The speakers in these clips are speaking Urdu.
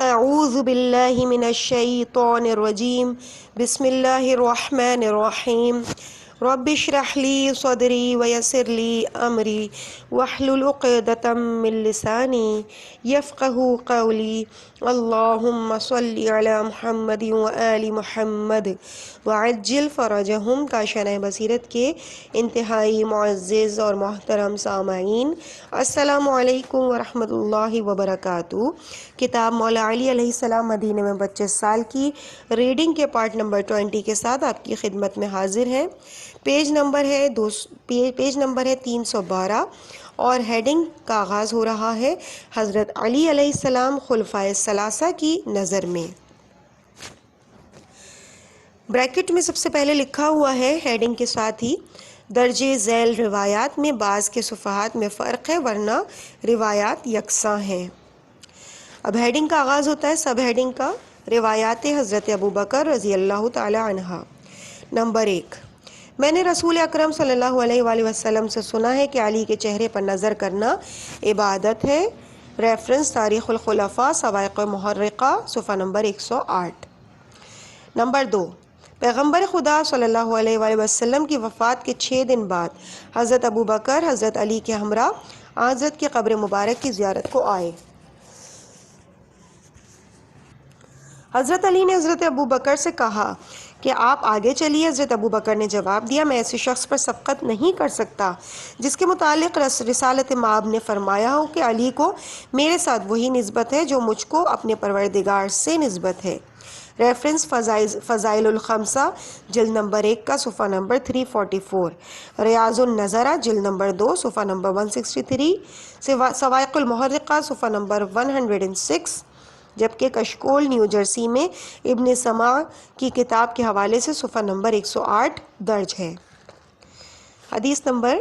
اعوذ باللہ من الشیطان الرجیم بسم اللہ الرحمن الرحیم رب اشرح لی صدری ویسر لی امری واحلل عقدۃ من لسانی یفقہوا قولی اللہم صلی علی محمد وآل محمد وعجل فرجہم۔ کاشانہ بصیرت کے انتہائی معزز اور محترم سامعین، السلام علیکم ورحمۃ اللہ وبرکاتہ۔ کتاب مولا علی علیہ السلام مدینے میں 25 سال کی ریڈنگ کے پارٹ نمبر 20 کے ساتھ آپ کی خدمت میں حاضر ہے۔ پیج نمبر ہے 312 اور ہیڈنگ کا آغاز ہو رہا ہے حضرت علی علیہ السلام خلفائے ثلاثہ کی نظر میں۔ بریکٹ میں سب سے پہلے لکھا ہوا ہے ہیڈنگ کے ساتھ ہی درجے ذیل روایات میں بعض کے صفحات میں فرق ہے ورنہ روایات یکساں ہیں۔ اب ہیڈنگ کا آغاز ہوتا ہے سب ہیڈنگ کا، روایات حضرت ابو بکر رضی اللہ تعالی عنہ۔ نمبر 1، میں نے رسول اکرم صلی اللہ علیہ وآلہ وسلم سے سنا ہے کہ علی کے چہرے پر نظر کرنا عبادت ہے۔ ریفرنس تاریخ الخلفاء صواعق محرقہ صفحہ نمبر 108۔ نمبر 2، پیغمبر خدا صلی اللہ علیہ وآلہ وسلم کی وفات کے 6 دن بعد حضرت ابو بکر حضرت علی کے ہمراہ حضرت کی قبر مبارک کی زیارت کو آئے۔ حضرت علی نے حضرت ابو بکر سے کہا کہ آپ آگے چلیے۔ حضرت ابو بکر نے جواب دیا، میں ایسے شخص پر سبقت نہیں کر سکتا جس کے متعلق رسالت مآب نے فرمایا ہو کہ علی کو میرے ساتھ وہی نسبت ہے جو مجھ کو اپنے پروردگار سے نسبت ہے۔ ریفرنس فضائل الخمسہ جلد نمبر 1 کا صفحہ نمبر 344، ریاض النظرہ جلد نمبر 2 صفحہ نمبر 163، صواعق المحرقہ صفحہ نمبر 106، جبکہ کشکول نیو جرسی میں ابن سماع کی کتاب کے حوالے سے صفحہ نمبر 108 درج ہے۔ حدیث نمبر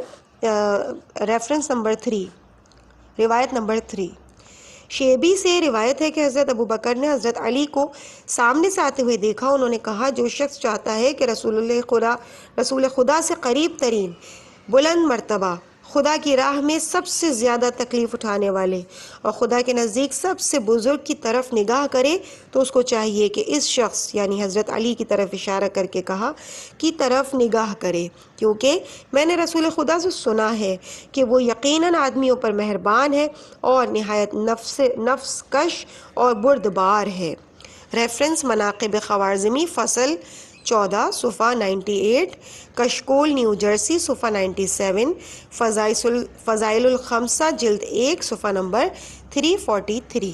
ریفرنس نمبر 3، روایت نمبر 3، شیبی سے روایت ہے کہ حضرت ابو بکر نے حضرت علی کو سامنے سے آتے ہوئے دیکھا۔ انہوں نے کہا، جو شخص چاہتا ہے کہ رسول خدا سے قریب ترین بلند مرتبہ، خدا کی راہ میں سب سے زیادہ تکلیف اٹھانے والے اور خدا کے نزدیک سب سے بزرگ کی طرف نگاہ کرے تو اس کو چاہیے کہ اس شخص یعنی حضرت علی کی طرف اشارہ کر کے کہا کی طرف نگاہ کرے، کیونکہ میں نے رسول خدا سے سنا ہے کہ وہ یقیناً آدمیوں پر مہربان ہے اور نہایت نفس کش اور بردبار ہے۔ ریفرنس مناقب خوارزمی فصل 14 صفحہ 98، کشکول نیو جرسی صفحہ 97، فضائل الخمسہ جلد 1 صفحہ نمبر 343۔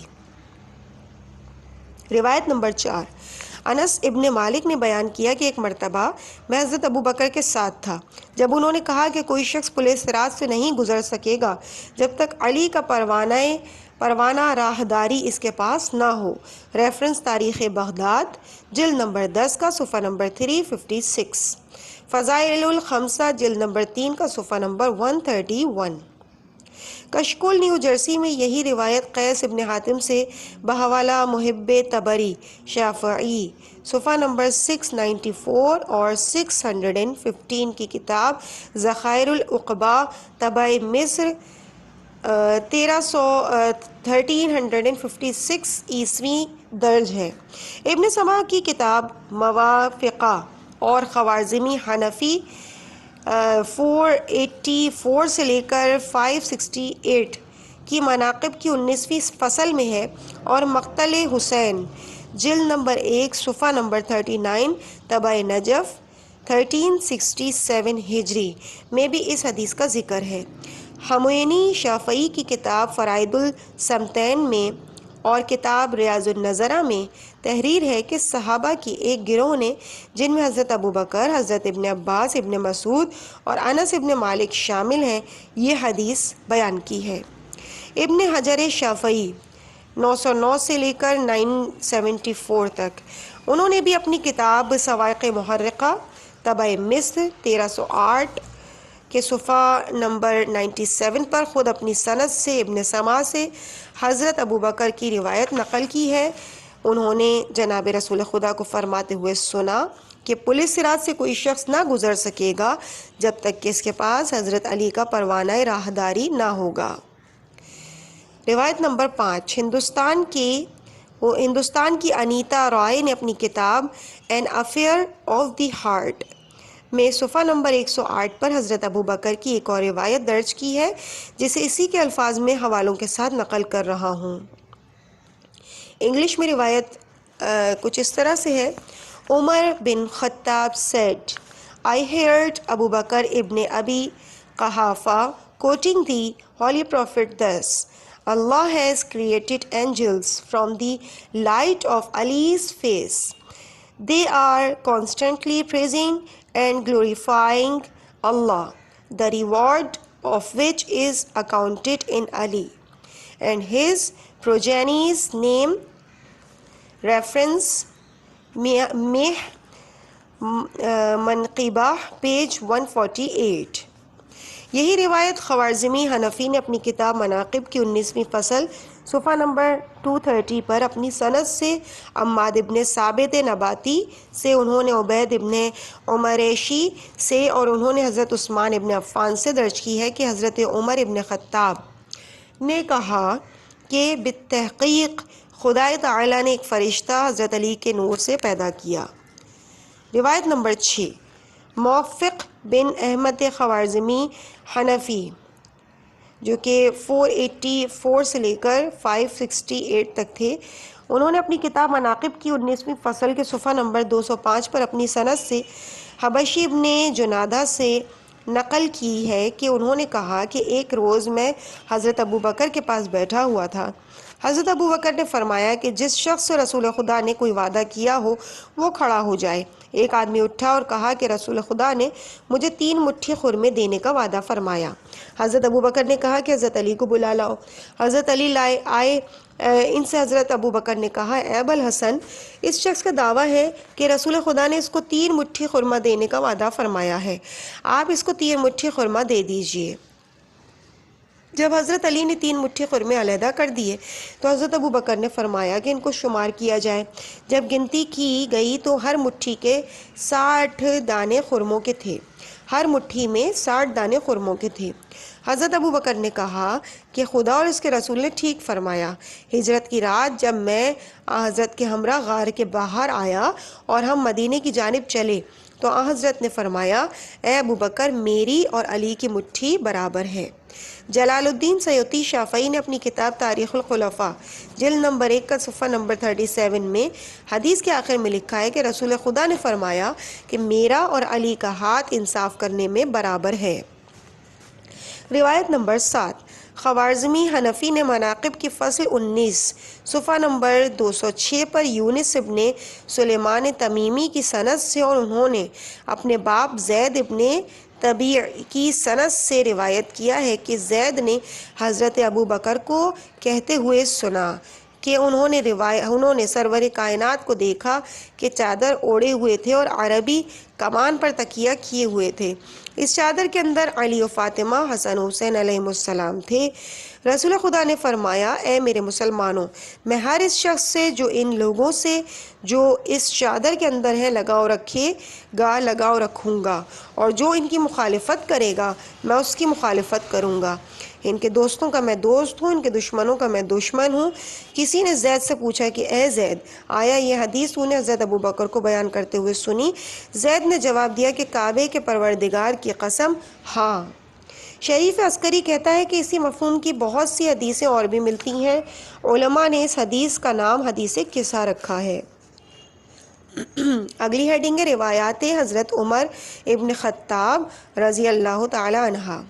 روایت نمبر 4، انس ابن مالک نے بیان کیا کہ ایک مرتبہ میں حضرت ابو بکر کے ساتھ تھا جب انہوں نے کہا کہ کوئی شخص پل صراط سے نہیں گزر سکے گا جب تک علی کا پروانہ راہداری اس کے پاس نہ ہو۔ ریفرنس تاریخ بغداد جلد نمبر 10 کا صفحہ نمبر 356، فضائل الخمسہ جلد نمبر 3 کا صفحہ نمبر 131۔ کشکول نیو جرسی میں یہی روایت قیس ابن حاتم سے بحوالہ محب طبری شافعی صفحہ نمبر 694 اور 615 کی کتاب ذخائر العقبہ طبع مصر 1356 عیسوی درج ہے۔ ابن سماع کی کتاب موافقہ اور خوارزمی حنفی 484 سے لے کر 568 کی مناقب کی 19ویں فصل میں ہے، اور مقتل حسین جلد نمبر 1 صفحہ نمبر 39 طبع نجف 1367 ہجری میں بھی اس حدیث کا ذکر ہے۔ ہموینی شافعی کی کتاب فرائد السمتین میں اور کتاب ریاض النظرہ میں تحریر ہے کہ صحابہ کی ایک گروہ نے، جن میں حضرت ابو بکر، حضرت ابن عباس، ابن مسعود اور انس ابن مالک شامل ہیں، یہ حدیث بیان کی ہے۔ ابن حجر شافعی 909 سے لے کر 974 تک، انہوں نے بھی اپنی کتاب صواعق محرقہ طبع مصر 1308 کے صفحہ نمبر 97 پر خود اپنی سند سے ابن سماع سے حضرت ابو بکر کی روایت نقل کی ہے۔ انہوں نے جناب رسول خدا کو فرماتے ہوئے سنا کہ پل صراط سے کوئی شخص نہ گزر سکے گا جب تک کہ اس کے پاس حضرت علی کا پروانہ راہداری نہ ہوگا۔ روایت نمبر 5، ہندوستان کی وہ ہندوستان کی انیتا رائے نے اپنی کتاب an affair of the heart میں صفحہ نمبر 108 پر حضرت ابو بکر کی ایک اور روایت درج کی ہے، جسے اسی کے الفاظ میں حوالوں کے ساتھ نقل کر رہا ہوں۔ انگلش میں روایت کچھ اس طرح سے ہے: عمر بن خطاب said, I heard Abu Bakr ibn Abi Quhafa quoting the Holy Prophet thus, Allah has created angels from the light of Ali's face. They are constantly praising and glorifying Allah, the reward of which is accounted in Ali and his progeny's name. Reference منقبہ پیج 148۔ یہی روایت خوارزمی حنفی نے اپنی کتاب مناقب کی 19ویں فصل صفحہ نمبر 230 پر اپنی سند سے عماد ابن ثابت نباتی سے، انہوں نے عبید ابن عمریشی سے اور انہوں نے حضرت عثمان ابن عفان سے درج کی ہے کہ حضرت عمر ابن خطاب نے کہا کہ بالتحقیق خدا تعالیٰ نے ایک فرشتہ حضرت علی کے نور سے پیدا کیا۔ روایت نمبر 6، موفق بن احمد خوارزمی حنفی جو کہ 484 سے لے کر 568 تک تھے، انہوں نے اپنی کتاب مناقب کی 19ویں فصل کے صفحہ نمبر 205 پر اپنی سند سے حبشی ابن جنادہ سے نقل کی ہے کہ انہوں نے کہا کہ ایک روز میں حضرت ابو بکر کے پاس بیٹھا ہوا تھا۔ حضرت ابو بکر نے فرمایا کہ جس شخص سے رسول خدا نے کوئی وعدہ کیا ہو وہ کھڑا ہو جائے۔ ایک آدمی اٹھا اور کہا کہ رسول خدا نے مجھے 3 مٹھی خرمے دینے کا وعدہ فرمایا۔ حضرت ابو بکر نے کہا کہ حضرت علی کو بلا لاؤ۔ حضرت علی آئے۔ ان سے حضرت ابو بکر نے کہا، اے ابو الحسن، اس شخص کا دعویٰ ہے کہ رسول خدا نے اس کو 3 مٹھی خرمہ دینے کا وعدہ فرمایا ہے، آپ اس کو 3 مٹھی خرمہ دے دیجئے۔ جب حضرت علی نے 3 مٹھی خرمے علیحدہ کر دیے تو حضرت ابو بکر نے فرمایا کہ ان کو شمار کیا جائے۔ جب گنتی کی گئی تو ہر مٹھی کے 60 دانے خرموں کے تھے، ہر مٹھی میں 60 دانے خرموں کے تھے۔ حضرت ابو بکر نے کہا کہ خدا اور اس کے رسول نے ٹھیک فرمایا۔ ہجرت کی رات جب میں حضرت کے ہمراہ غار کے باہر آیا اور ہم مدینے کی جانب چلے تو حضرت نے فرمایا، اے ابو بکر، میری اور علی کی مٹھی برابر ہے۔ جلال الدین سیوطی شافعی نے اپنی کتاب تاریخ الخلفاء جلد نمبر 1 کا صفحہ نمبر 37 میں حدیث کے آخر میں لکھا ہے کہ رسول خدا نے فرمایا کہ میرا اور علی کا ہاتھ انصاف کرنے میں برابر ہے۔ روایت نمبر 7، خوارزمی حنفی نے مناقب کی فصل 19 صفحہ نمبر 206 پر یونس ابن سلیمان تمیمی کی سند سے اور انہوں نے اپنے باپ زید ابن طبیع کی سند سے روایت کیا ہے کہ زید نے حضرت ابو بکر کو کہتے ہوئے سنا کہ انہوں نے سرور کائنات کو دیکھا کہ چادر اوڑے ہوئے تھے اور عربی کمان پر تکیہ کیے ہوئے تھے۔ اس چادر کے اندر علی و فاطمہ، حسن و حسین علیہ السلام تھے۔ رسول خدا نے فرمایا، اے میرے مسلمانوں، میں ہر اس شخص سے جو ان لوگوں سے جو اس چادر کے اندر ہیں لگاؤ رکھوں گا، اور جو ان کی مخالفت کرے گا میں اس کی مخالفت کروں گا۔ ان کے دوستوں کا میں دوست ہوں، ان کے دشمنوں کا میں دشمن ہوں۔ کسی نے زید سے پوچھا کہ اے زید، آیا یہ حدیث تو نے حضرت ابو بکر کو بیان کرتے ہوئے سنی؟ زید نے جواب دیا کہ کعبے کے پروردگار کی قسم، ہاں۔ شریف عسکری کہتا ہے کہ اسی مفہوم کی بہت سی حدیثیں اور بھی ملتی ہیں۔ علماء نے اس حدیث کا نام حدیث قصہ رکھا ہے۔ اگلی ہیڈنگ ہے روایات حضرت عمر ابن خطاب رضی اللہ تعالی عنہ۔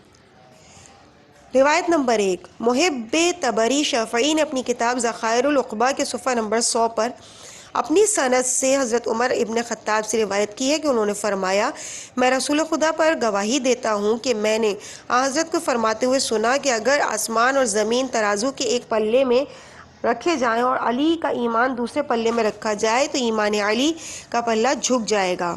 روایت نمبر 1، محب طبری شافعی نے اپنی کتاب ذخائر العقبہ کے صفحہ نمبر 100 پر اپنی سند سے حضرت عمر ابن خطاب سے روایت کی ہے کہ انہوں نے فرمایا، میں رسول خدا پر گواہی دیتا ہوں کہ میں نے حضرت کو فرماتے ہوئے سنا کہ اگر آسمان اور زمین ترازو کے ایک پلے میں رکھے جائیں اور علی کا ایمان دوسرے پلے میں رکھا جائے تو ایمان علی کا پلہ جھک جائے گا۔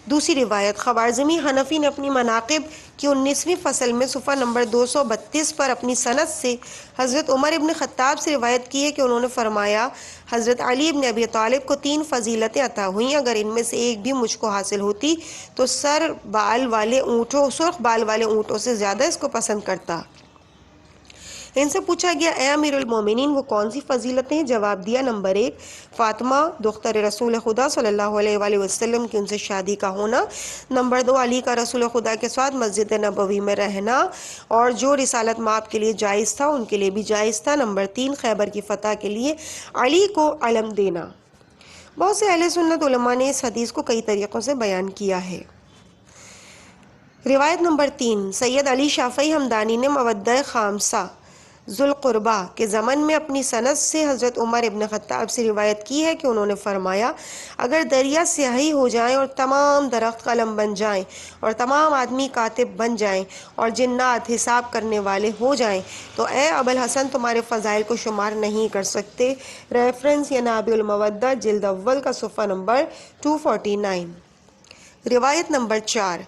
دوسری روایت، خوارزمی حنفی نے اپنی مناقب کی 19ویں فصل میں صفحہ نمبر 232 پر اپنی سند سے حضرت عمر ابن خطاب سے روایت کی ہے کہ انہوں نے فرمایا، حضرت علی ابن ابی طالب کو 3 فضیلتیں عطا ہوئیں، اگر ان میں سے ایک بھی مجھ کو حاصل ہوتی تو سرخ بال والے اونٹوں سے زیادہ اس کو پسند کرتا۔ ان سے پوچھا گیا اے امیر المومنین وہ کون سی فضیلتیں ہیں؟ جواب دیا نمبر 1 فاطمہ دختر رسول خدا صلی اللہ علیہ وآلہ وسلم کی ان سے شادی کا ہونا، نمبر 2 علی کا رسول خدا کے ساتھ مسجد نبوی میں رہنا اور جو رسالت مآب کے لیے جائز تھا ان کے لیے بھی جائز تھا، نمبر 3 خیبر کی فتح کے لیے علی کو علم دینا۔ بہت سے اہل سنت علماء نے اس حدیث کو کئی طریقوں سے بیان کیا ہے۔ روایت نمبر 3 سید علی شافعی ہمدانی نے مودہ خامسہ ذوالقربہ کے زمن میں اپنی سند سے حضرت عمر ابن خطاب سے روایت کی ہے کہ انہوں نے فرمایا اگر دریا سیاہی ہو جائیں اور تمام درخت قلم بن جائیں اور تمام آدمی کاتب بن جائیں اور جنات حساب کرنے والے ہو جائیں تو اے ابوالحسن تمہارے فضائل کو شمار نہیں کر سکتے۔ ریفرنس ینابع المودہ جلد اول کا صفحہ نمبر 249۔ روایت نمبر 4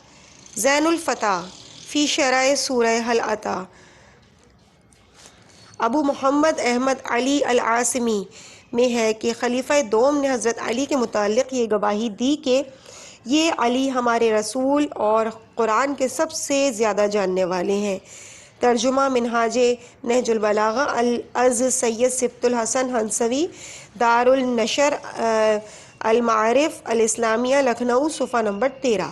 زین الفتح فی شرح سورہ حل عطا ابو محمد احمد علی العاصمی میں ہے کہ خلیفہ دوم نے حضرت علی کے متعلق یہ گواہی دی کہ یہ علی ہمارے رسول اور قرآن کے سب سے زیادہ جاننے والے ہیں۔ ترجمہ منہاج نہج البلاغہ از سید سبط الحسن حنصوی دار النشر المعارف الاسلامیہ لکھنؤ صفحہ نمبر 13۔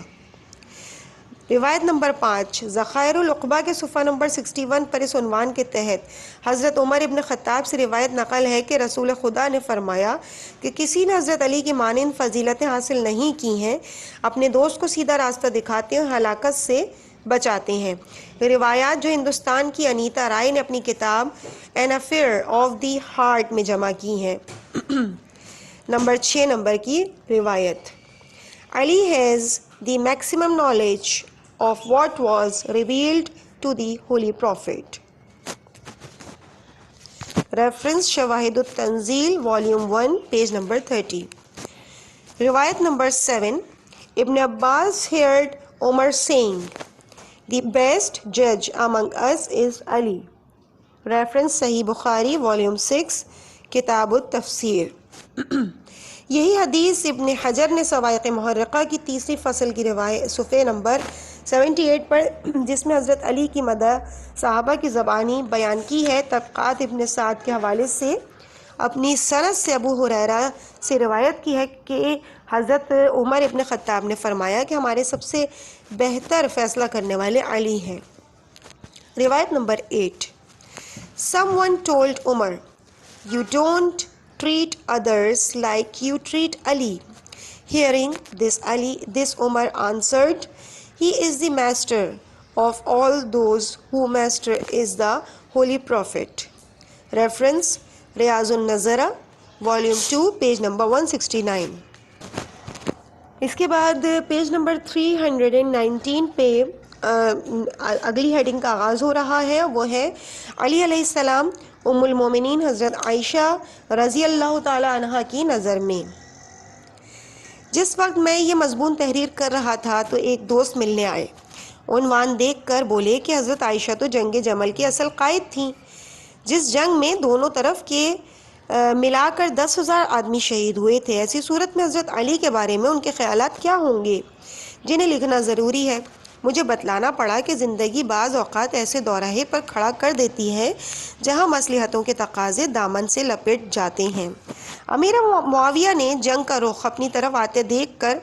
روایت نمبر 5 ذخائر العقبہ کے صفحہ نمبر 61 پر اس عنوان کے تحت حضرت عمر ابن خطاب سے روایت نقل ہے کہ رسول خدا نے فرمایا کہ کسی نے حضرت علی کی مانند فضیلتیں حاصل نہیں کی ہیں، اپنے دوست کو سیدھا راستہ دکھاتے ہیں، ہلاکت سے بچاتے ہیں۔ روایات جو ہندوستان کی انیتا رائے نے اپنی کتاب an affair of the heart میں جمع کی ہیں۔ نمبر 6 نمبر کی روایت Ali has the maximum knowledge of what was revealed to the Holy Prophet. Reference شواہد التنزیل Volume 1 page number 30۔ روایت نمبر 7 ابن عباس heard Umar saying the best judge among us is Ali. Reference صحیح بخاری Volume 6 کتاب التفسیر۔ یہی حدیث ابن حجر نے سوائق محرقہ کی تیسری فصل کی روایت صفحے نمبر 78 پر جس میں حضرت علی کی مدح صحابہ کی زبانی بیان کی ہے، طبقات ابن سعد کے حوالے سے اپنی سند سے ابو ہریرہ سے روایت کی ہے کہ حضرت عمر ابن خطاب نے فرمایا کہ ہمارے سب سے بہتر فیصلہ کرنے والے علی ہیں۔ روایت number 8 Someone told Umar, "You don't treat others like you treat Ali." Hearing this Umar answered, "He is the master of all those whose master is the Holy Prophet." Reference Riyaz النظرہ Volume 2 page number 169۔ اس کے بعد پیج نمبر 319 پہ اگلی ہیڈنگ کا آغاز ہو رہا ہے، وہ ہے علی علیہ السلام ام المومنین حضرت عائشہ رضی اللہ تعالی عنہا کی نظر میں۔ جس وقت میں یہ مضمون تحریر کر رہا تھا تو ایک دوست ملنے آئے، عنوان دیکھ کر بولے کہ حضرت عائشہ تو جنگ جمل کی اصل قائد تھیں، جس جنگ میں دونوں طرف کے ملا کر 10,000 آدمی شہید ہوئے تھے۔ ایسی صورت میں حضرت علی کے بارے میں ان کے خیالات کیا ہوں گے جنہیں لکھنا ضروری ہے۔ مجھے بتلانا پڑا کہ زندگی بعض اوقات ایسے دوراہے پر کھڑا کر دیتی ہے جہاں مصلحتوں کے تقاضے دامن سے لپٹ جاتے ہیں۔ امیر معاویہ نے جنگ کا رخ اپنی طرف آتے دیکھ کر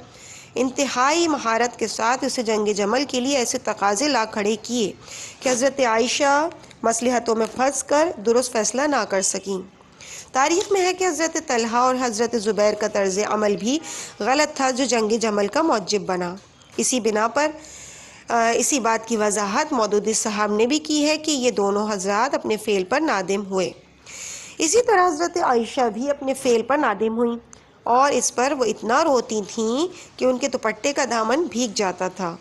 انتہائی مہارت کے ساتھ اسے جنگ جمل کے لیے ایسے تقاضے لا کھڑے کیے کہ حضرت عائشہ مصلحتوں میں پھنس کر درست فیصلہ نہ کر سکیں۔ تاریخ میں ہے کہ حضرت طلحہ اور حضرت زبیر کا طرز عمل بھی غلط تھا جو جنگ جمل کا موجب بنا۔ اسی بنا پر اسی بات کی وضاحت مودودی صاحب نے بھی کی ہے کہ یہ دونوں حضرات اپنے فعل پر نادم ہوئے۔ اسی طرح حضرت عائشہ بھی اپنے فعل پر نادم ہوئیں اور اس پر وہ اتنا روتی تھیں کہ ان کے دوپٹے کا دامن بھیگ جاتا تھا۔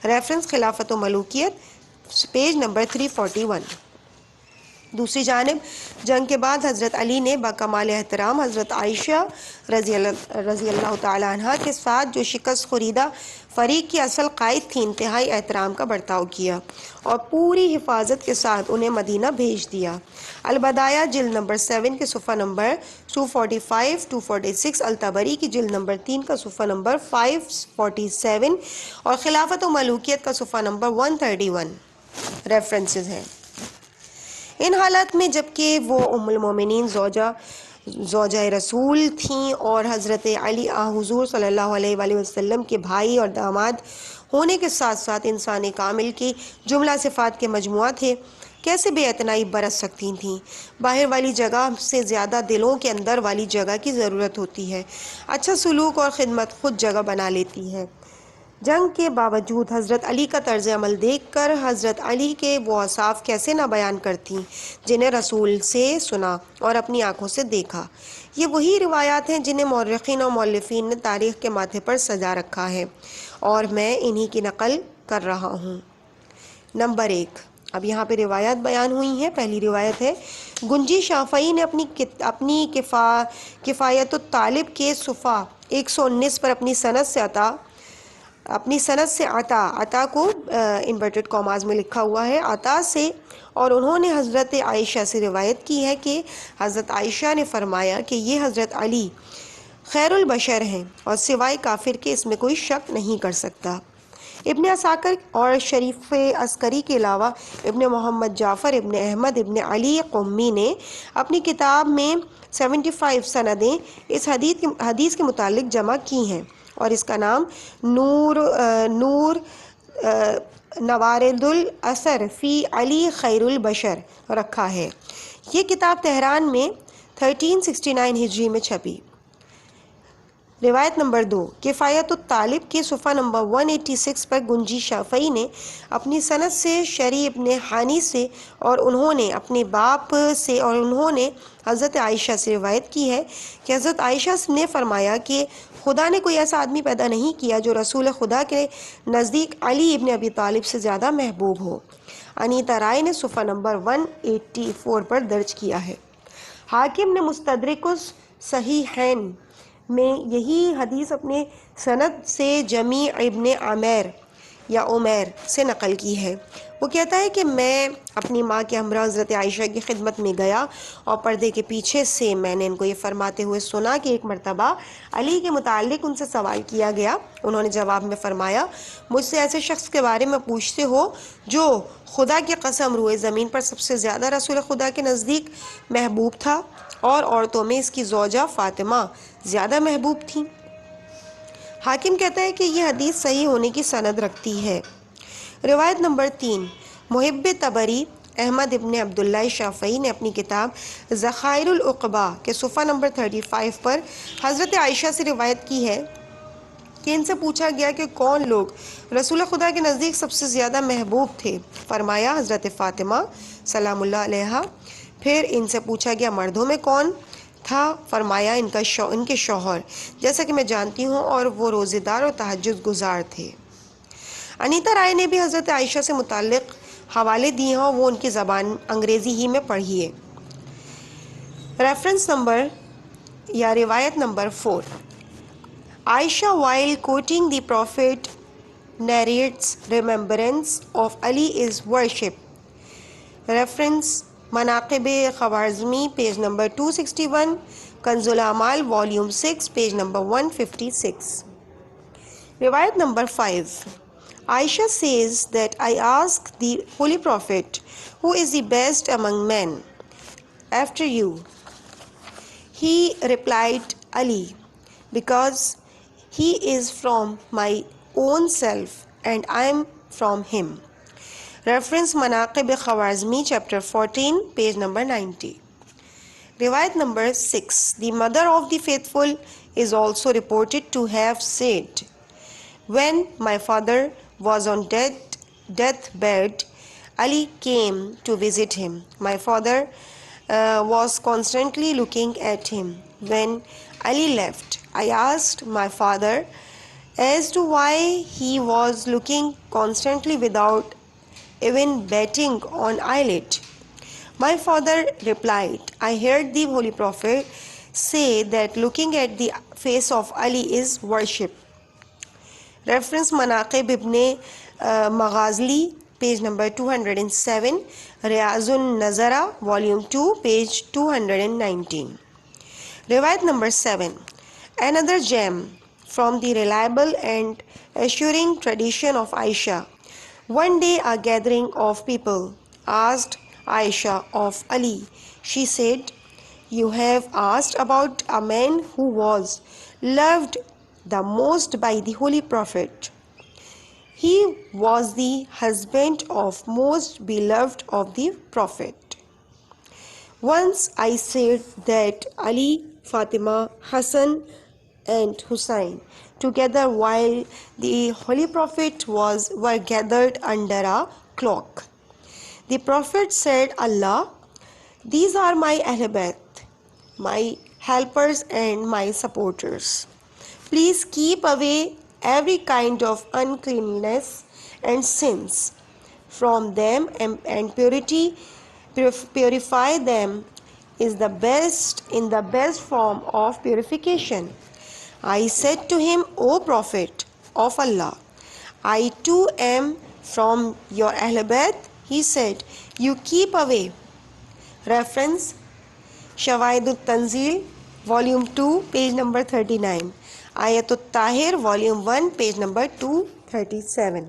ریفرنس خلافت و ملوکیت پیج نمبر 341۔ دوسری جانب جنگ کے بعد حضرت علی نے بکمال احترام حضرت عائشہ رضی اللہ تعالی عنہ کے ساتھ جو شکست خوردہ فریق کی اصل قائد تھی انتہائی احترام کا برتاؤ کیا اور پوری حفاظت کے ساتھ انہیں مدینہ بھیج دیا۔ البدایہ جلد نمبر 7 کے صفحہ نمبر 245 246، الطبری کی جلد نمبر 3 کا صفحہ نمبر 547 اور خلافت و ملوکیت کا صفحہ نمبر 131 ریفرنسز ہیں۔ ان حالات میں جبکہ وہ ام المومنین زوجہ رسول تھیں اور حضرت علی حضور صلی اللہ علیہ وآلہ وسلم کے بھائی اور داماد ہونے کے ساتھ ساتھ انسان کامل کی جملہ صفات کے مجموعہ تھے، کیسے بے اعتنائی برت سکتی تھیں؟ باہر والی جگہ سے زیادہ دلوں کے اندر والی جگہ کی ضرورت ہوتی ہے۔ اچھا سلوک اور خدمت خود جگہ بنا لیتی ہے۔ جنگ کے باوجود حضرت علی کا طرز عمل دیکھ کر حضرت علی کے وہ اوصاف کیسے نہ بیان کرتی جنہیں رسول سے سنا اور اپنی آنکھوں سے دیکھا۔ یہ وہی روایات ہیں جنہیں مورخین اور مؤلفین نے تاریخ کے ماتھے پر سجا رکھا ہے اور میں انہی کی نقل کر رہا ہوں۔ نمبر 1، اب یہاں پہ روایات بیان ہوئی ہیں۔ پہلی روایت ہے، گنجی شافعی نے اپنی کفایت الطالب کے صفحہ 119 پر اپنی سند سے عطا کو انورٹڈ کاماز میں لکھا ہوا ہے، عطا سے، اور انہوں نے حضرت عائشہ سے روایت کی ہے کہ حضرت عائشہ نے فرمایا کہ یہ حضرت علی خیر البشر ہیں اور سوائے کافر کے اس میں کوئی شک نہیں کر سکتا۔ ابن عساکر اور شریف عسکری کے علاوہ ابن محمد جعفر ابن احمد ابن علی قمی نے اپنی کتاب میں 75 سندیں اس حدیث کے متعلق جمع کی ہیں اور اس کا نام نور نوارد الاثر فی علی خیر البشر رکھا ہے۔ یہ کتاب تہران میں 1369 ہجری میں چھپی۔ روایت نمبر 2، کفایت الطالب کے صفحہ نمبر 186 پر گنجی شافعی نے اپنی سند سے شریح ابن حانی سے اور انہوں نے اپنے باپ سے اور انہوں نے حضرت عائشہ سے روایت کی ہے کہ حضرت عائشہ نے فرمایا کہ خدا نے کوئی ایسا آدمی پیدا نہیں کیا جو رسول خدا کے نزدیک علی ابن ابی طالب سے زیادہ محبوب ہو۔ انیتا رائے نے صفحہ نمبر 184 پر درج کیا ہے۔ حاکم نے مستدرک الصحیحین میں یہی حدیث اپنے سند سے جمیع ابن عمیر سے نقل کی ہے۔ وہ کہتا ہے کہ میں اپنی ماں کے ہمراہ حضرت عائشہ کی خدمت میں گیا اور پردے کے پیچھے سے میں نے ان کو یہ فرماتے ہوئے سنا کہ ایک مرتبہ علی کے متعلق ان سے سوال کیا گیا۔ انہوں نے جواب میں فرمایا، مجھ سے ایسے شخص کے بارے میں پوچھتے ہو جو خدا کی قسم روئے زمین پر سب سے زیادہ رسول خدا کے نزدیک محبوب تھا اور عورتوں میں اس کی زوجہ فاطمہ زیادہ محبوب تھیں۔ حاکم کہتا ہے کہ یہ حدیث صحیح ہونے کی سند رکھتی ہے۔ روایت نمبر 3، محب طبری احمد ابن عبداللہ شافعی نے اپنی کتاب ذخائر العقبہ کے صفحہ نمبر 35 پر حضرت عائشہ سے روایت کی ہے کہ ان سے پوچھا گیا کہ کون لوگ رسول خدا کے نزدیک سب سے زیادہ محبوب تھے؟ فرمایا حضرت فاطمہ سلام اللہ علیہا۔ پھر ان سے پوچھا گیا مردوں میں کون تھا؟ فرمایا ان کے شوہر، جیسا کہ میں جانتی ہوں، اور وہ روزے دار اور تہجد گزار تھے۔ انیتا رائے نے بھی حضرت عائشہ سے متعلق حوالے دیے ہیں، وہ ان کی زبان انگریزی ہی میں پڑھیے۔ ریفرنس نمبر یا روایت نمبر 4، Aisha while quoting the Prophet narrates remembrance of Ali is worship. Reference مناقب خوارزمی پیج نمبر 261، کنز الاعمال والیوم 6 پیج نمبر 156۔ روایت number 5، Aisha says that I asked the Holy Prophet, who is the best among men after you? He replied, Ali, because he is from my own self and I am from him. Reference Manaqib Khawazmi chapter 14 page number 90. Riwayat number 6, the mother of the faithful is also reported to have said, when my father was on deathbed, Ali came to visit him. My father was constantly looking at him. When Ali left, I asked my father as to why he was looking constantly without even batting an eyelid. My father replied, I heard the Holy Prophet say that looking at the face of Ali is worship. Reference Manaqib ibn Maghazli page number 207, Riyazun Nazara volume 2 page 219. Riwayat number 7, another gem from the reliable and assuring tradition of Aisha. One day a gathering of people asked Aisha of Ali. She said, "You have asked about a man who was loved the most by the Holy Prophet. He was the husband of most beloved of the Prophet. Once I said that Ali, Fatima, Hassan and Hussein together while the Holy Prophet were gathered under a cloak. The Prophet said, Allah, these are my Ahl Bayt, my helpers and my supporters. Please keep away every kind of uncleanness and sins from them, and purify them is the best form of purification." I said to him, "O Prophet of Allah, I too am from your Ahl Bayt." He said, "You keep away." Reference Shawaidut Tanzil, Volume 2, page number 39. Ayatut Tahir, Volume 1, page number 237.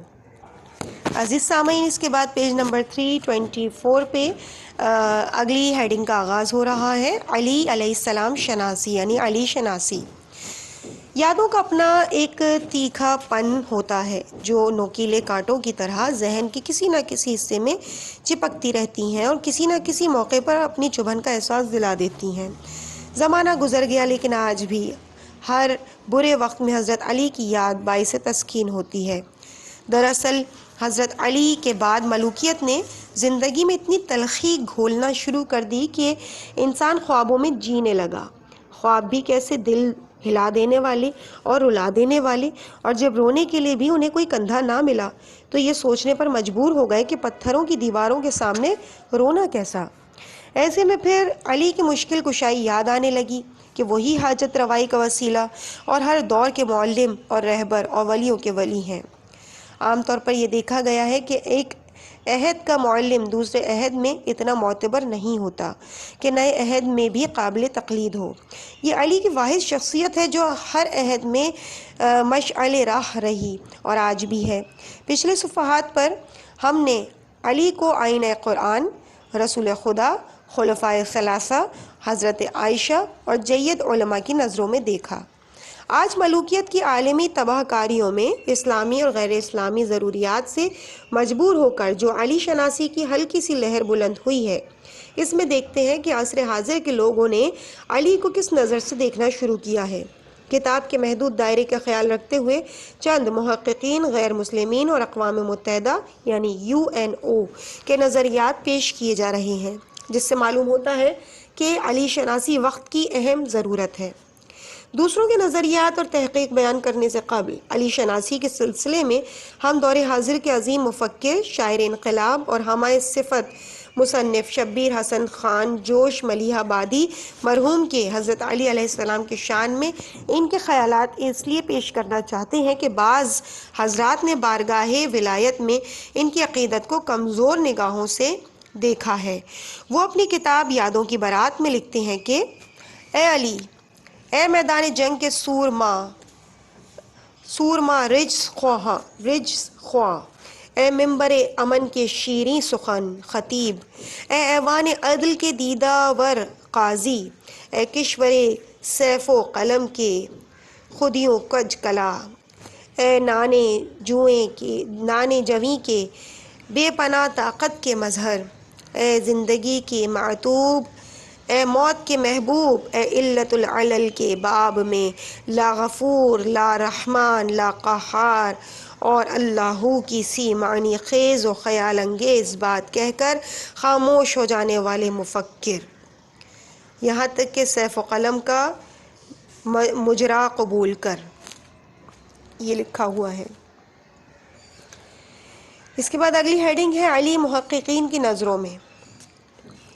عزیز سامعین، اس کے بعد پیج نمبر 324 پہ اگلی ہیڈنگ کا آغاز ہو رہا ہے، علی علیہ السلام شناسی، یعنی علی شناسی۔ یادوں کا اپنا ایک تیکھا پن ہوتا ہے جو نوکیلے کانٹوں کی طرح ذہن کے کسی نہ کسی حصے میں چپکتی رہتی ہیں اور کسی نہ کسی موقع پر اپنی چبھن کا احساس دلا دیتی ہیں۔ زمانہ گزر گیا لیکن آج بھی ہر برے وقت میں حضرت علی کی یاد باعث تسکین ہوتی ہے۔ دراصل حضرت علی کے بعد ملوکیت نے زندگی میں اتنی تلخی گھولنا شروع کر دی کہ انسان خوابوں میں جینے لگا۔ خواب بھی کیسے، دل ہلا دینے والے اور رلا دینے والے، اور جب رونے کے لیے بھی انہیں کوئی کندھا نہ ملا تو یہ سوچنے پر مجبور ہو گئے کہ پتھروں کی دیواروں کے سامنے رونا کیسا۔ ایسے میں پھر علی کی مشکل کشائی یاد آنے لگی کہ وہی حاجت روائی کا وسیلہ اور ہر دور کے معلم اور رہبر اور ولیوں کے ولی ہیں۔ عام طور پر یہ دیکھا گیا ہے کہ ایک عہد کا معلم دوسرے عہد میں اتنا معتبر نہیں ہوتا کہ نئے عہد میں بھی قابل تقلید ہو۔ یہ علی کی واحد شخصیت ہے جو ہر عہد میں مشعل راہ رہی اور آج بھی ہے۔ پچھلے صفحات پر ہم نے علی کو آئینہ قرآن، رسول خدا، خلفائے ثلاثہ، حضرت عائشہ اور جید علماء کی نظروں میں دیکھا۔ آج ملوکیت کی عالمی تباہ کاریوں میں اسلامی اور غیر اسلامی ضروریات سے مجبور ہو کر جو علی شناسی کی ہلکی سی لہر بلند ہوئی ہے، اس میں دیکھتے ہیں کہ عصر حاضر کے لوگوں نے علی کو کس نظر سے دیکھنا شروع کیا ہے۔ کتاب کے محدود دائرے کا خیال رکھتے ہوئے چند محققین، غیر مسلمین اور اقوام متحدہ یعنی UNO کے نظریات پیش کیے جا رہے ہیں، جس سے معلوم ہوتا ہے کہ علی شناسی وقت کی اہم ضرورت ہے۔ دوسروں کے نظریات اور تحقیق بیان کرنے سے قبل علی شناسی کے سلسلے میں ہم دور حاضر کے عظیم مفکر، شاعر انقلاب اور حمایت صفت مصنف شبیر حسن خان جوش ملیح آبادی مرحوم کے حضرت علی علیہ السلام کی شان میں ان کے خیالات اس لیے پیش کرنا چاہتے ہیں کہ بعض حضرات نے بارگاہ ولایت میں ان کی عقیدت کو کمزور نگاہوں سے دیکھا ہے۔ وہ اپنی کتاب یادوں کی بارات میں لکھتے ہیں کہ اے علی، اے میدان جنگ کے سورما رجز خواہ، اے ممبر امن کے شیریں سخن خطیب، اے ایوان عدل کے دیدہ ور قاضی، اے کشور سیف و قلم کے خودیوں کج کلا، اے نانے جویں کے بے پناہ طاقت کے مظہر، اے زندگی کے معتوب، اے موت کے محبوب، اے علت العلل کے باب میں لا غفور، لا رحمان، لا قہار اور اللہ کی سی معنی خیز و خیال انگیز بات کہہ کر خاموش ہو جانے والے مفکر، یہاں تک کہ سیف و قلم کا مجرا قبول کر، یہ لکھا ہوا ہے۔ اس کے بعد اگلی ہیڈنگ ہے علی محققین کی نظروں میں۔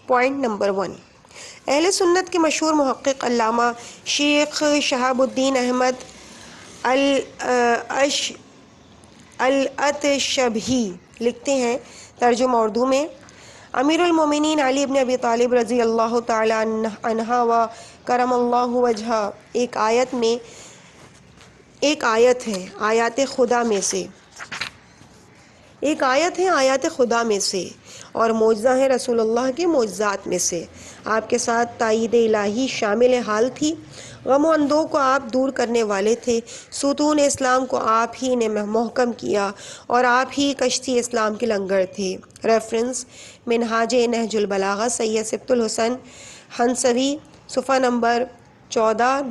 پوائنٹ نمبر 1، اہل سنت کے مشہور محقق علامہ شیخ شہاب الدین احمد الاتشبی لکھتے ہیں، ترجمہ اردو میں، امیر المومنین علی بن ابی طالب رضی اللہ تعالی عنہ و کرم اللہ وجہہ ایک آیت ہے آیات خدا میں سے، ایک آیت ہے آیات خدا میں سے اور معجزہ ہے رسول اللہ کے معجزات میں سے۔ آپ کے ساتھ تائید الہی شامل حال تھی، غم و اندوہ کو آپ دور کرنے والے تھے، ستون اسلام کو آپ ہی نے محکم کیا اور آپ ہی کشتی اسلام کے لنگر تھے۔ ریفرنس منہاج نہج البلاغہ سید سبط الحسن ہنسوی، صفحہ نمبر 14،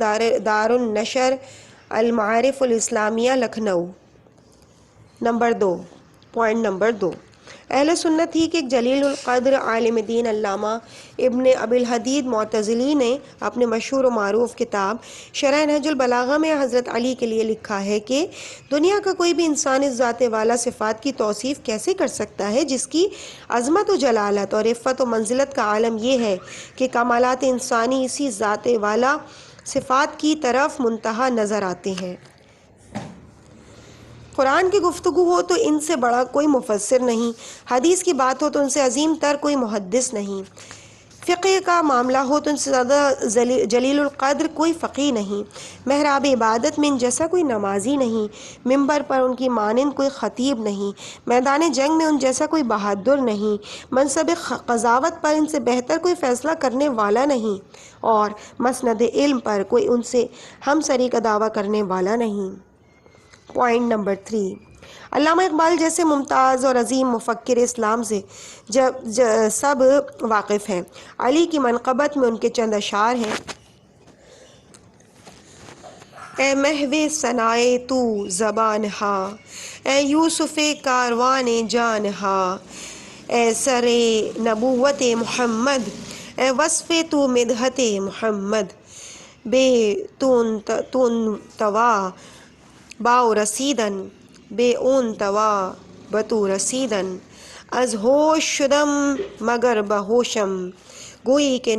دار النشر المعارف الاسلامیہ لکھنؤ۔ پوائنٹ نمبر 2، اہل سنت ہی کے ایک جلیل القدر عالم دین علامہ ابن ابی الحدید معتزلی نے اپنے مشہور و معروف کتاب شرح نہج البلاغہ میں حضرت علی کے لیے لکھا ہے کہ دنیا کا کوئی بھی انسان اس ذات والا صفات کی توصیف کیسے کر سکتا ہے جس کی عظمت و جلالت اور عفت و منزلت کا عالم یہ ہے کہ کمالات انسانی اسی ذات والا صفات کی طرف منتہا نظر آتے ہیں۔ قرآن کی گفتگو ہو تو ان سے بڑا کوئی مفسر نہیں، حدیث کی بات ہو تو ان سے عظیم تر کوئی محدث نہیں، فقہ کا معاملہ ہو تو ان سے زیادہ جلیل القدر کوئی فقیہ نہیں، محراب عبادت میں ان جیسا کوئی نمازی نہیں، ممبر پر ان کی مانند کوئی خطیب نہیں، میدان جنگ میں ان جیسا کوئی بہادر نہیں، منصب قضاوت پر ان سے بہتر کوئی فیصلہ کرنے والا نہیں، اور مسند علم پر کوئی ان سے ہم سری کا دعویٰ کرنے والا نہیں۔ پوائنٹ نمبر 3، علامہ اقبال جیسے ممتاز اور عظیم مفکر اسلام سے سب واقف ہیں۔ علی کی منقبت میں ان کے چند اشعار ہیں: اے محو ثنائے تو زبان ہا، اے یوسف کاروان جان ہا، اے سر نبوت محمد، اے وصف تو مدحت محمد، بے تون توا باؤ رسیدن، بے اون توا بتو رسیدن، از ہوش شدم مگر بہوشم، گوئی کہ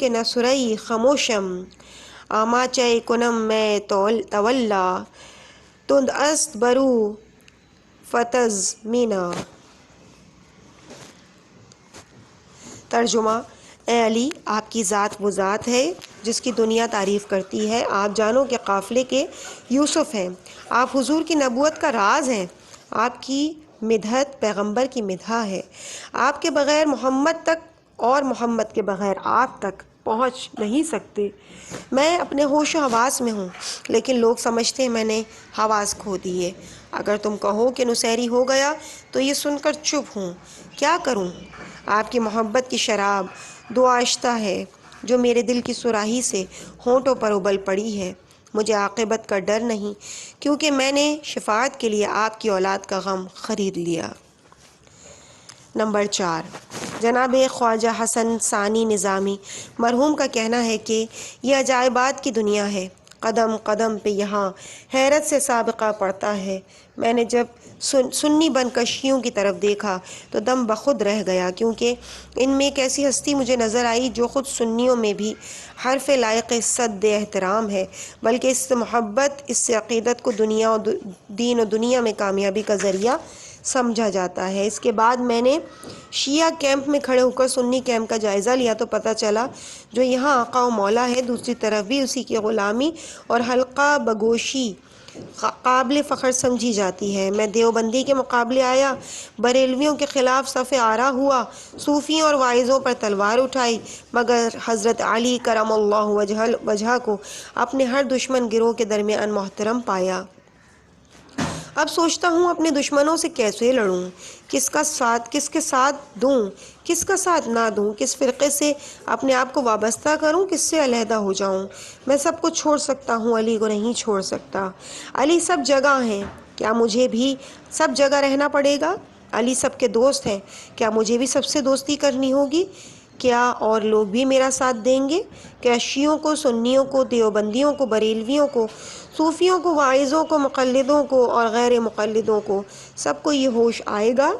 نسرئی خموشم، آماچے کنم میں تولا، تند است برو فتز مینا۔ ترجمہ: اے علی، آپ کی ذات وہ ذات ہے جس کی دنیا تعریف کرتی ہے۔ آپ جانوں کے قافلے کے یوسف ہیں، آپ حضور کی نبوت کا راز ہیں، آپ کی مدحت پیغمبر کی مدح ہے، آپ کے بغیر محمد تک اور محمد کے بغیر آپ تک پہنچ نہیں سکتے۔ میں اپنے ہوش و حواس میں ہوں، لیکن لوگ سمجھتے ہیں میں نے حواس کھو دیے۔ اگر تم کہو کہ نصیری ہو گیا تو یہ سن کر چپ ہوں، کیا کروں؟ آپ کی محبت کی شراب دو آشتہ ہے جو میرے دل کی صراحی سے ہونٹوں پر ابل پڑی ہے۔ مجھے عاقبت کا ڈر نہیں، کیونکہ میں نے شفاعت کے لیے آپ کی اولاد کا غم خرید لیا۔ نمبر 4، جناب خواجہ حسن ثانی نظامی مرحوم کا کہنا ہے کہ یہ عجائبات کی دنیا ہے، قدم قدم پہ یہاں حیرت سے سابقہ پڑتا ہے۔ میں نے جب سنی بن کشیوں کی طرف دیکھا تو دم بخود رہ گیا، کیونکہ ان میں ایک ایسی ہستی مجھے نظر آئی جو خود سنیوں میں بھی حرف لائق صد احترام ہے، بلکہ اس سے محبت، اس سے عقیدت کو دین و دنیا میں کامیابی کا ذریعہ سمجھا جاتا ہے۔ اس کے بعد میں نے شیعہ کیمپ میں کھڑے ہو کر سنی کیمپ کا جائزہ لیا تو پتہ چلا جو یہاں آقا و مولا ہے، دوسری طرف بھی اسی کی غلامی اور حلقہ بگوشی قابل فخر سمجھی جاتی ہے۔ میں دیوبندی کے مقابلے آیا، بریلویوں کے خلاف صف آرا ہوا، صوفیوں اور واعظوں پر تلوار اٹھائی، مگر حضرت علی کرم اللہ وجہہ کو اپنے ہر دشمن گروہ کے درمیان محترم پایا۔ اب سوچتا ہوں اپنے دشمنوں سے کیسے لڑوں، کس کے ساتھ دوں، کس کا ساتھ نہ دوں، کس فرقے سے اپنے آپ کو وابستہ کروں، کس سے علیحدہ ہو جاؤں۔ میں سب کو چھوڑ سکتا ہوں، علی کو نہیں چھوڑ سکتا۔ علی سب جگہ ہیں، کیا مجھے بھی سب جگہ رہنا پڑے گا؟ علی سب کے دوست ہیں، کیا مجھے بھی سب سے دوستی کرنی ہوگی؟ کیا اور لوگ بھی میرا ساتھ دیں گے؟ کیا شیعوں کو، سنیوں کو، دیوبندیوں کو، بریلویوں کو، صوفیوں کو، واعظوں کو، مقلدوں کو اور غیر مقلدوں کو سب کو یہ ہوش آئے گا،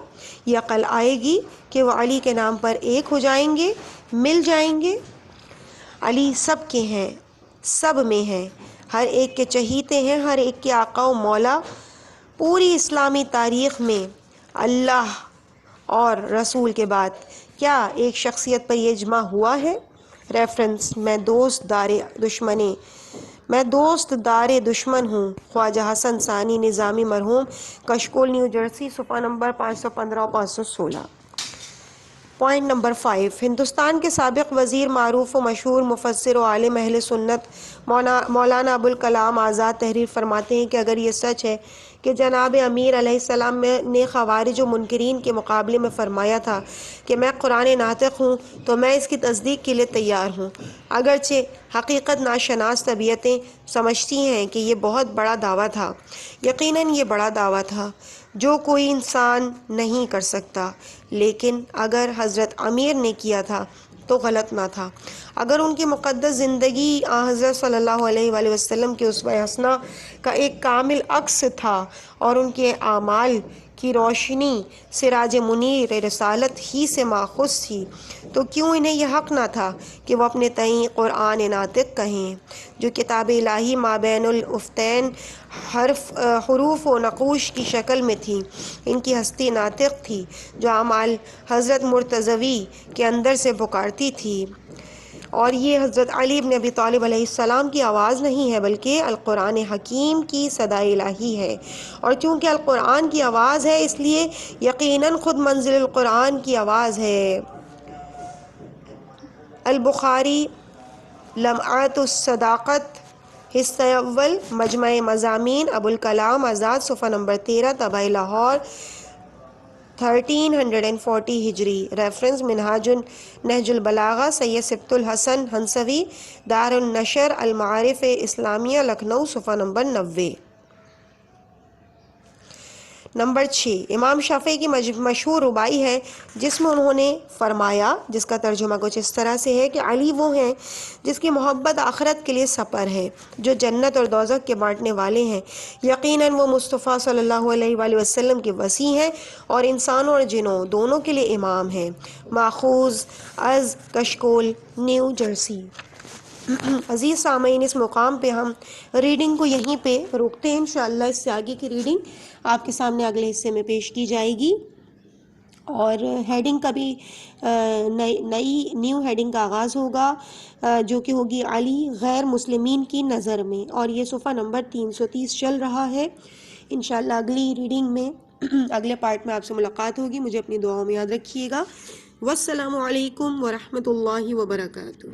یہ عقل آئے گی کہ وہ علی کے نام پر ایک ہو جائیں گے، مل جائیں گے؟ علی سب کے ہیں، سب میں ہیں، ہر ایک کے چہیتے ہیں، ہر ایک کے آقا و مولا۔ پوری اسلامی تاریخ میں اللہ اور رسول کے بعد کیا ایک شخصیت پر یہ اجماع ہوا ہے؟ ریفرنس: میں دوست دار دشمنے میں دوست دار دشمن ہوں. خواجہ حسن ثانی نظامی مرحوم کشکول نیو جرسی صفحہ نمبر 515 اور 516. Point number 5. ہندوستان کے سابق وزیر معروف و مشہور مفسر و عالم اہل سنت مولانا ابوالکلام آزاد تحریر فرماتے ہیں کہ اگر یہ سچ ہے کہ جناب امیر علیہ السلام نے خوارج و منکرین کے مقابلے میں فرمایا تھا کہ میں قرآن ناطق ہوں تو میں اس کی تصدیق کے لیے تیار ہوں، اگرچہ حقیقت ناشناس طبیعتیں سمجھتی ہیں کہ یہ بہت بڑا دعویٰ تھا. یقیناً یہ بڑا دعویٰ تھا جو کوئی انسان نہیں کر سکتا، لیکن اگر حضرت امیر نے کیا تھا تو غلط نہ تھا. اگر ان کی مقدس زندگی حضرت صلی اللہ علیہ وآلہ وسلم کے اسوہ حسنہ کا ایک کامل عکس تھا اور ان کے اعمال کی روشنی سراج منیر رسالت ہی سے ماخوذ تھی، تو کیوں انہیں یہ حق نہ تھا کہ وہ اپنے تئیں قرآن ناطق کہیں، جو کتاب الہی مابین الافتین حروف و نقوش کی شکل میں تھی. ان کی ہستی ناطق تھی جو اعمال حضرت مرتضوی کے اندر سے پکارتی تھی، اور یہ حضرت علی بن ابی طالب علیہ السلام کی آواز نہیں ہے بلکہ القرآن حکیم کی صدا الہی ہے. اور چونکہ القرآن کی آواز ہے اس لیے یقیناً خود منزل القرآن کی آواز ہے. البخاری لمعات الصداقت حصہ اول مجمع مضامین ابوالکلام آزاد صفحہ نمبر 13 طبع لاہور 1340 ہجری. ریفرنس نہج البلاغہ سید سبط الحسن ہنسوی دار النشر المعارف اسلامیہ لکھنؤ صفحہ نمبر 90. نمبر 6. امام شافعی کی مشہور رباعی ہے جس میں انہوں نے فرمایا، جس کا ترجمہ کچھ اس طرح سے ہے کہ علی وہ ہیں جس کی محبت آخرت کے لیے سپر ہے، جو جنت اور دوزخ کے بانٹنے والے ہیں. یقیناً وہ مصطفیٰ صلی اللہ علیہ وآلہ وسلم کے وصی ہیں اور انسانوں اور جنوں دونوں کے لیے امام ہیں. ماخوذ از کشکول نیو جرسی. عزیز سامعین، اس مقام پہ ہم ریڈنگ کو یہیں پہ روکتے ہیں. انشاءاللہ اس سے آگے کی ریڈنگ آپ کے سامنے اگلے حصے میں پیش کی جائے گی، اور ہیڈنگ کا بھی نئی نیو ہیڈنگ کا آغاز ہوگا جو کہ ہوگی علی غیر مسلمین کی نظر میں، اور یہ صفحہ نمبر 330 چل رہا ہے. انشاءاللہ اگلی ریڈنگ میں اگلے پارٹ میں آپ سے ملاقات ہوگی. مجھے اپنی دعاؤں میں یاد رکھیے گا. والسلام علیکم ورحمۃ اللہ وبرکاتہ.